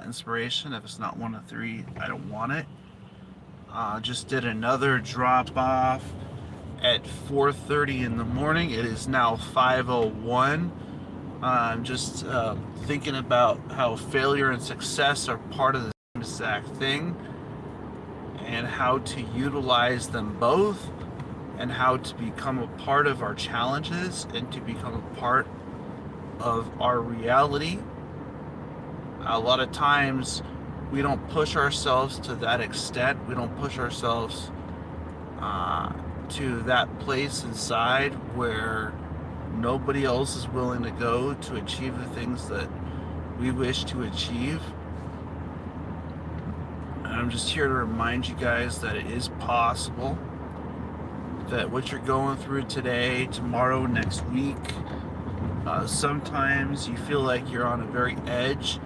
inspiration. If it's not one of three, I don't want it. Just did another drop off at 4:30 in the morning. It is now 5:01. I'm just thinking about how failure and success are part of the same exact thing, and how to utilize them both, and how to become a part of our challenges and to become a part of our reality. A lot of times we don't push ourselves to that extent. We don't push ourselves to that place inside where nobody else is willing to go to achieve the things that we wish to achieve. And I'm just here to remind you guys that it is possible, that what you're going through today, tomorrow, next week, sometimes you feel like you're on a very edge,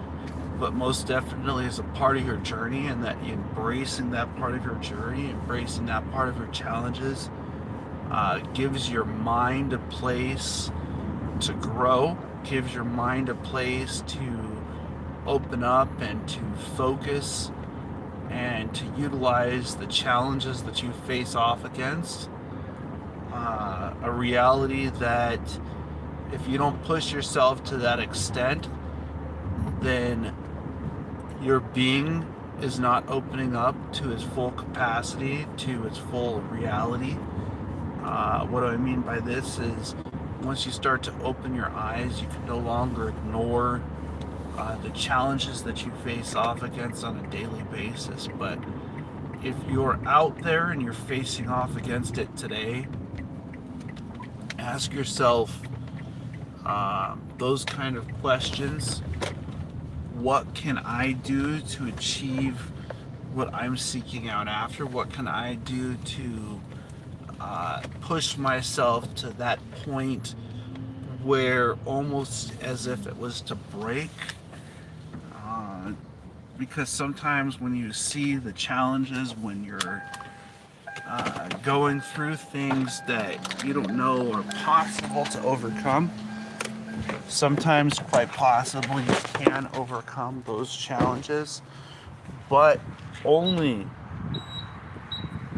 but most definitely is a part of your journey, and that embracing that part of your journey, embracing that part of your challenges, gives your mind a place to grow, gives your mind a place to open up and to focus and to utilize the challenges that you face off against. A reality that if you don't push yourself to that extent, then your being is not opening up to its full capacity, to its full reality. What do I mean by this is, once you start to open your eyes, you can no longer ignore the challenges that you face off against on a daily basis. But if you're out there and you're facing off against it today, ask yourself those kind of questions. What can I do to achieve what I'm seeking out after? What can I do to push myself to that point where almost as if it was to break? Because sometimes when you see the challenges, when you're going through things that you don't know are possible to overcome, sometimes quite possible you can overcome those challenges, but only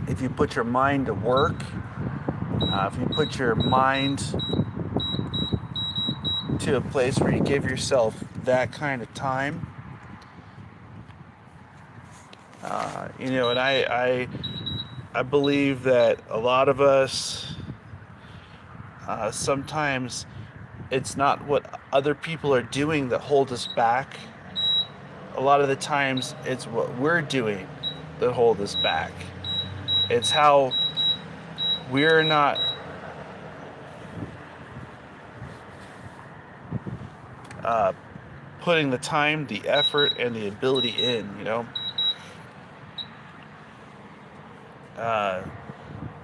if you put your mind to work, if you put your mind to a place where you give yourself that kind of time. And I believe that a lot of us, sometimes it's not what other people are doing that hold us back. A lot of the times it's what we're doing that hold us back. It's how we're not putting the time, the effort, and the ability in,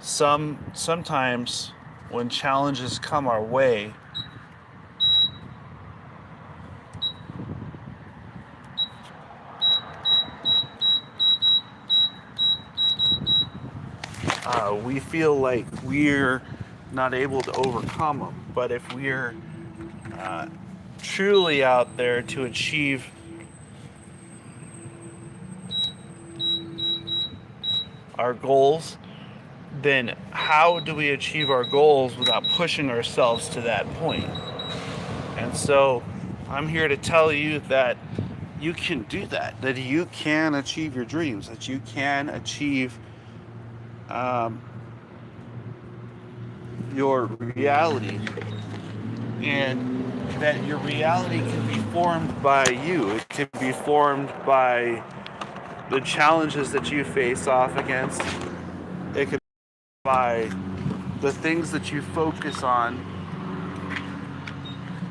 sometimes when challenges come our way, we feel like we're not able to overcome them. But if we're truly out there to achieve our goals, then how do we achieve our goals without pushing ourselves to that point? And so I'm here to tell you that you can do that you can achieve your dreams, that you can achieve your reality, and that your reality can be formed by you. It can be formed by the challenges that you face off against. It can be by the things that you focus on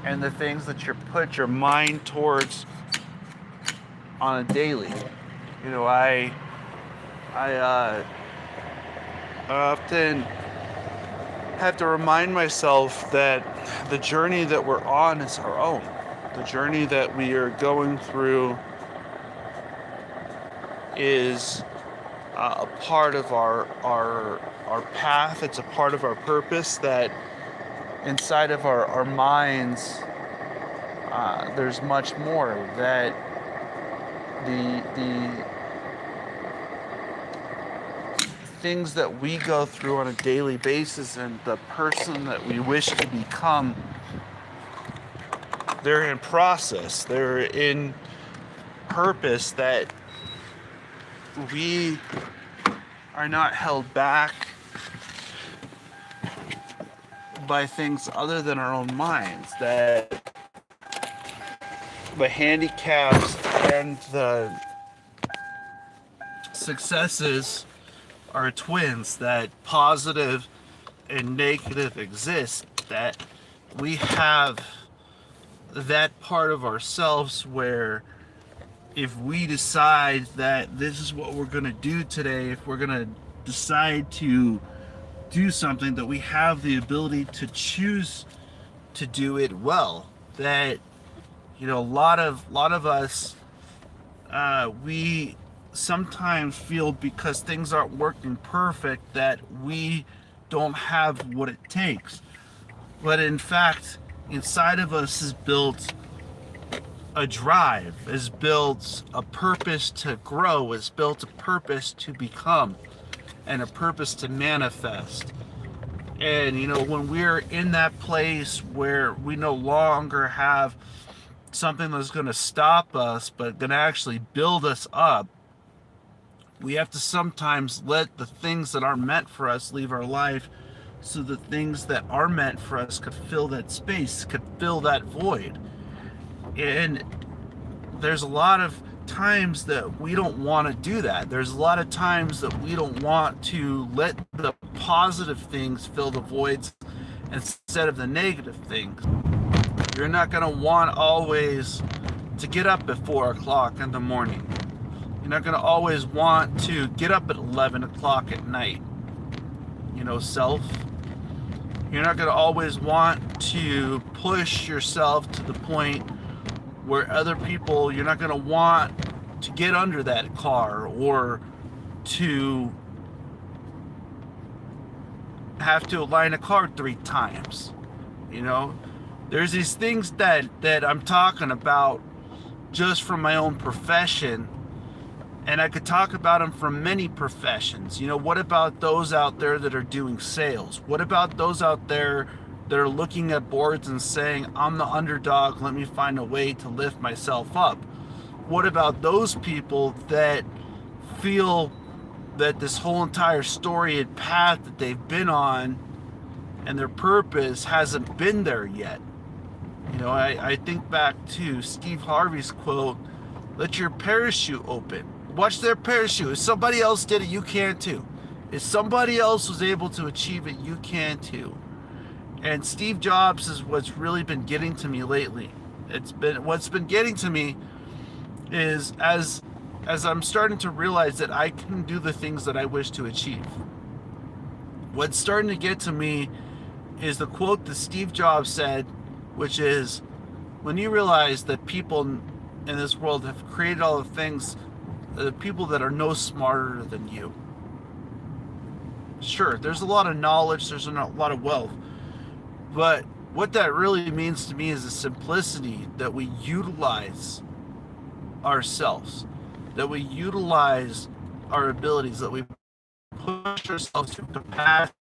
and the things that you put your mind towards on a daily. I often have to remind myself that the journey that we're on is our own. The journey that we are going through is a part of our path. It's a part of our purpose, that inside of our minds there's much more, that the things that we go through on a daily basis and the person that we wish to become, they're in process, they're in purpose, that we are not held back by things other than our own minds, that the handicaps and the successes are twins, that positive and negative exist, that we have that part of ourselves where if we decide that this is what we're going to do today, if we're going to decide to do something, that we have the ability to choose to do it well. That, you know, a lot of us, we sometimes feel because things aren't working perfect that we don't have what it takes. But in fact, inside of us is built a drive, is built a purpose to grow, is built a purpose to become, and a purpose to manifest. And you know, when we're in that place where we no longer have something that's going to stop us but going to actually build us up, we have to sometimes let the things that are meant for us leave our life, so the things that are meant for us could fill that space, could fill that void. And there's a lot of times that we don't want to do that. There's a lot of times that we don't want to let the positive things fill the voids instead of the negative things. You're not going to want always to get up at 4 o'clock in the morning. You're not going to always want to get up at 11 o'clock at night. You know, self. You're not going to always want to push yourself to the point where other people, you're not going to want to get under that car or to have to align a car 3 times. You know, there's these things that I'm talking about just from my own profession, and I could talk about them from many professions. You know, what about those out there that are doing sales? What about those out there that are looking at boards and saying, I'm the underdog, let me find a way to lift myself up? What about those people that feel that this whole entire story and path that they've been on and their purpose hasn't been there yet? You know, I think back to Steve Harvey's quote, let your parachute open. Watch their parachute. If somebody else did it, you can too. If somebody else was able to achieve it, you can too. And Steve Jobs is what's really been getting to me lately. What's been getting to me is as I'm starting to realize that I can do the things that I wish to achieve. What's starting to get to me is the quote that Steve Jobs said, which is, when you realize that people in this world have created all the things, the people that are no smarter than you. Sure, there's a lot of knowledge, there's a lot of wealth, but what that really means to me is the simplicity that we utilize ourselves, that we utilize our abilities, that we push ourselves to capacity,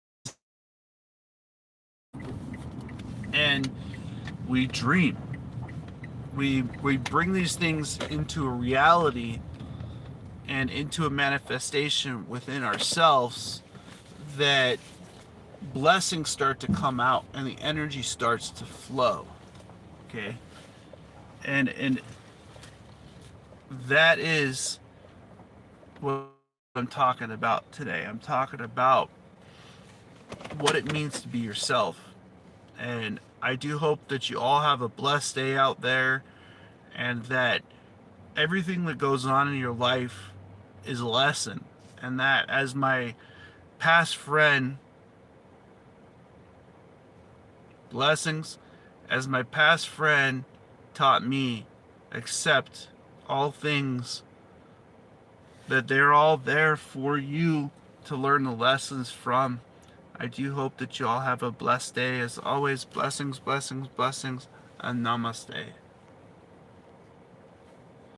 and we dream. We bring these things into a reality and into a manifestation within ourselves, that blessings start to come out and the energy starts to flow. Okay? And that is what I'm talking about today. I'm talking about what it means to be yourself. And I do hope that you all have a blessed day out there, and that everything that goes on in your life is a lesson. And that, as my past friend, blessings, as my past friend taught me, accept all things, that they're all there for you to learn the lessons from. I do hope that you all have a blessed day. As always, blessings, blessings, blessings, and namaste.